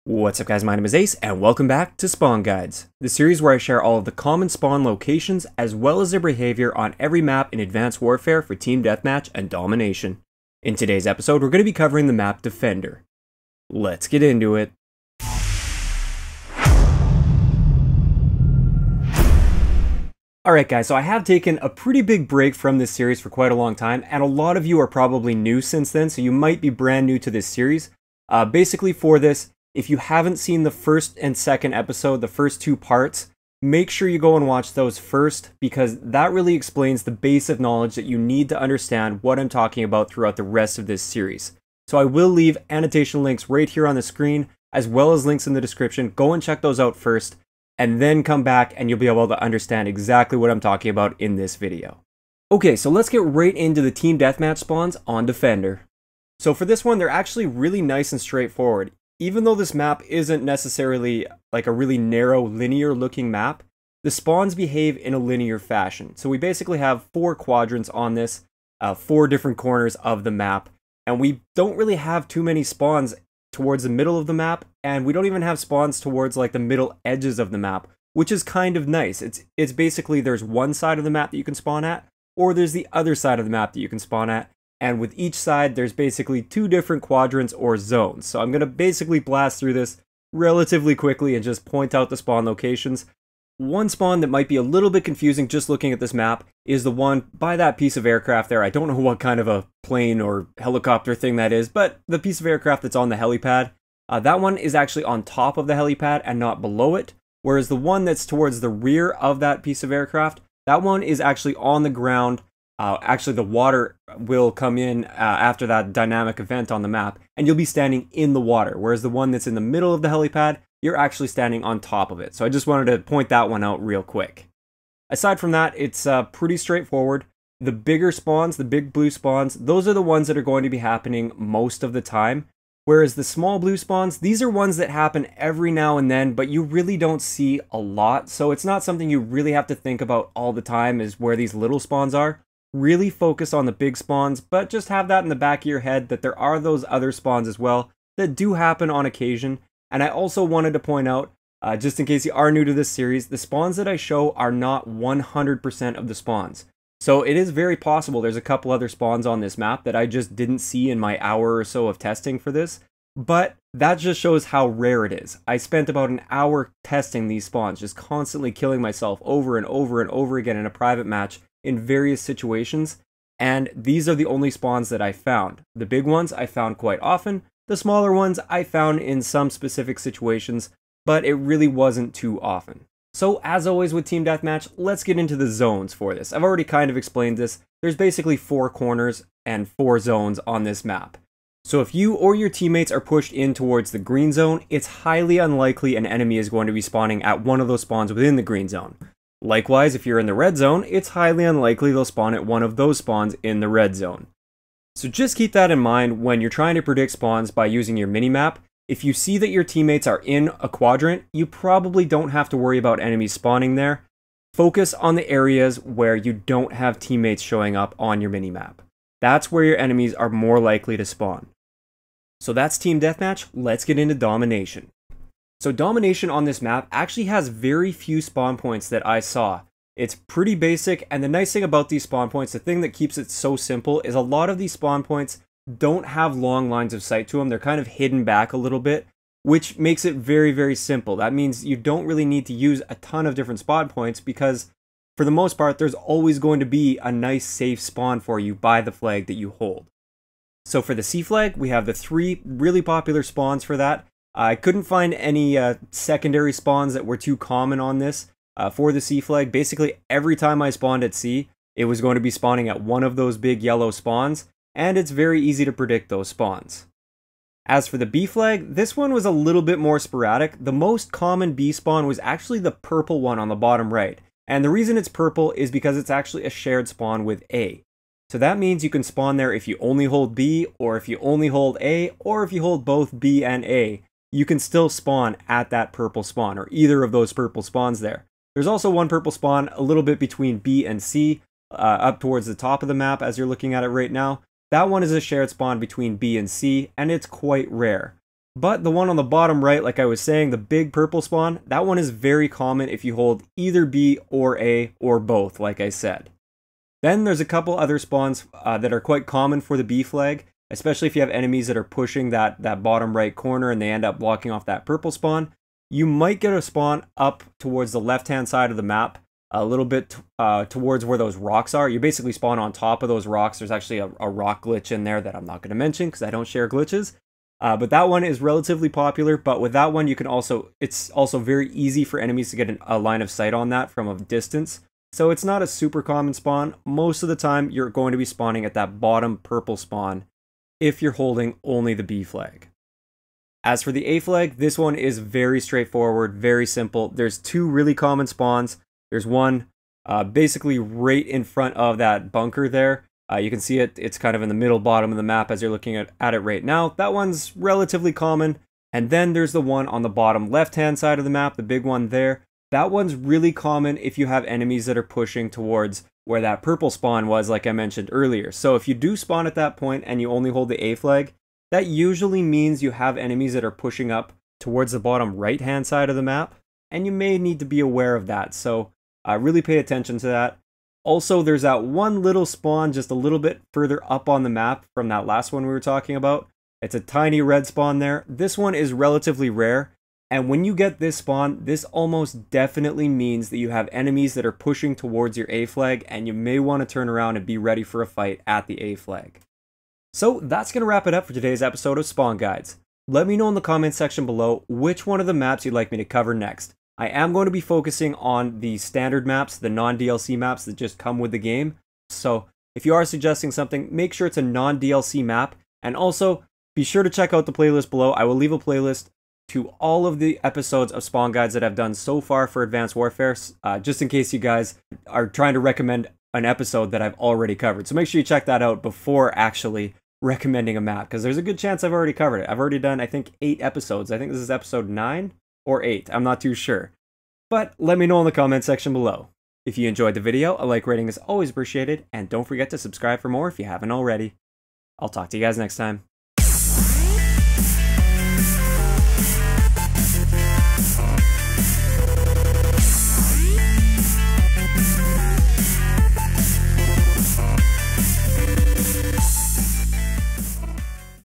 What's up guys, my name is Ace, and welcome back to Spawn Guides, the series where I share all of the common spawn locations as well as their behavior on every map in Advanced Warfare for Team Deathmatch and Domination. In today's episode, we're going to be covering the map Defender. Let's get into it. Alright guys, so I have taken a pretty big break from this series for quite a long time, and a lot of you are probably new since then, so you might be brand new to this series. Basically for this, if you haven't seen the first and second episode, the first two parts, make sure you go and watch those first, because that really explains the base of knowledge that you need to understand what I'm talking about throughout the rest of this series. So I will leave annotation links right here on the screen, as well as links in the description. Go and check those out first, and then come back and you'll be able to understand exactly what I'm talking about in this video. Okay, so let's get right into the Team Deathmatch spawns on Defender. So for this one, they're actually really nice and straightforward. Even though this map isn't necessarily like a really narrow, linear looking map, the spawns behave in a linear fashion. So we basically have 4 quadrants on this, 4 different corners of the map, and we don't really have too many spawns towards the middle of the map, and we don't even have spawns towards like the middle edges of the map, which is kind of nice. It's basically there's one side of the map that you can spawn at, or there's the other side of the map that you can spawn at. And with each side, there's basically 2 different quadrants or zones. So I'm going to basically blast through this relatively quickly and just point out the spawn locations. One spawn that might be a little bit confusing just looking at this map is the one by that piece of aircraft there. I don't know what kind of a plane or helicopter thing that is, but the piece of aircraft that's on the helipad, that one is actually on top of the helipad and not below it. Whereas the one that's towards the rear of that piece of aircraft, that one is actually on the ground. Actually, the water will come in after that dynamic event on the map, and you'll be standing in the water, whereas the one that's in the middle of the helipad, you're actually standing on top of it. So I just wanted to point that one out real quick. Aside from that, it's pretty straightforward. The bigger spawns, the big blue spawns, those are the ones that are going to be happening most of the time, whereas the small blue spawns, these are ones that happen every now and then, but you really don't see a lot, so it's not something you really have to think about all the time is where these little spawns are. Really focus on the big spawns, but just have that in the back of your head that there are those other spawns as well that do happen on occasion. And I also wanted to point out, just in case you are new to this series, the spawns that I show are not 100% of the spawns. So it is very possible there's a couple other spawns on this map that I just didn't see in my hour or so of testing for this, but that just shows how rare it is. I spent about an hour testing these spawns, just constantly killing myself over and over and over again in a private match in various situations, and these are the only spawns that I found. The big ones I found quite often, the smaller ones I found in some specific situations, but it really wasn't too often. So as always with Team Deathmatch, let's get into the zones for this. I've already kind of explained this. There's basically 4 corners and 4 zones on this map. So if you or your teammates are pushed in towards the green zone, it's highly unlikely an enemy is going to be spawning at one of those spawns within the green zone. Likewise, if you're in the red zone, it's highly unlikely they'll spawn at one of those spawns in the red zone. So just keep that in mind when you're trying to predict spawns by using your minimap. If you see that your teammates are in a quadrant, you probably don't have to worry about enemies spawning there. Focus on the areas where you don't have teammates showing up on your minimap. That's where your enemies are more likely to spawn. So that's Team Deathmatch. Let's get into Domination. So Domination on this map actually has very few spawn points that I saw. It's pretty basic, and the nice thing about these spawn points, the thing that keeps it so simple, is a lot of these spawn points don't have long lines of sight to them. They're kind of hidden back a little bit, which makes it very, very simple. That means you don't really need to use a ton of different spawn points because, for the most part, there's always going to be a nice safe spawn for you by the flag that you hold. So for the C flag, we have the 3 really popular spawns for that. I couldn't find any secondary spawns that were too common on this for the C flag. Basically, every time I spawned at C, it was going to be spawning at one of those big yellow spawns, and it's very easy to predict those spawns. As for the B flag, this one was a little bit more sporadic. The most common B spawn was actually the purple one on the bottom right, and the reason it's purple is because it's actually a shared spawn with A. So that means you can spawn there if you only hold B, or if you only hold A, or if you hold both B and A. You can still spawn at that purple spawn, or either of those purple spawns there. There's also one purple spawn a little bit between B and C, up towards the top of the map as you're looking at it right now. That one is a shared spawn between B and C, and it's quite rare. But the one on the bottom right, like I was saying, the big purple spawn, that one is very common if you hold either B or A or both, like I said. Then there's a couple other spawns that are quite common for the B flag, especially if you have enemies that are pushing that bottom right corner and they end up blocking off that purple spawn. You might get a spawn up towards the left-hand side of the map, a little bit towards where those rocks are. You basically spawn on top of those rocks. There's actually a rock glitch in there that I'm not going to mention because I don't share glitches. But that one is relatively popular, but with that one, it's also very easy for enemies to get a line of sight on that from a distance. So it's not a super common spawn. Most of the time, you're going to be spawning at that bottom purple spawn if you're holding only the B flag. As for the A flag, this one is very straightforward, very simple. There's two really common spawns. There's one basically right in front of that bunker there. You can see it's kind of in the middle bottom of the map as you're looking at it right now. That one's relatively common. And then there's the one on the bottom left-hand side of the map, the big one there. That one's really common if you have enemies that are pushing towards where that purple spawn was, like I mentioned earlier. So if you do spawn at that point and you only hold the A flag, that usually means you have enemies that are pushing up towards the bottom right-hand side of the map, and you may need to be aware of that. So really pay attention to that. Also, there's that one little spawn just a little bit further up on the map from that last one we were talking about. It's a tiny red spawn there. This one is relatively rare. And when you get this spawn, this almost definitely means that you have enemies that are pushing towards your A flag, and you may want to turn around and be ready for a fight at the A flag. So that's going to wrap it up for today's episode of Spawn Guides. Let me know in the comments section below which one of the maps you'd like me to cover next. I am going to be focusing on the standard maps, the non-DLC maps that just come with the game. So if you are suggesting something, make sure it's a non-DLC map. And also, be sure to check out the playlist below. I will leave a playlist to all of the episodes of Spawn Guides that I've done so far for Advanced Warfare, just in case you guys are trying to recommend an episode that I've already covered. So make sure you check that out before actually recommending a map, because there's a good chance I've already covered it. I've already done, I think, 8 episodes. I think this is episode 9 or 8. I'm not too sure. But let me know in the comment section below. If you enjoyed the video, a like rating is always appreciated, and don't forget to subscribe for more if you haven't already. I'll talk to you guys next time.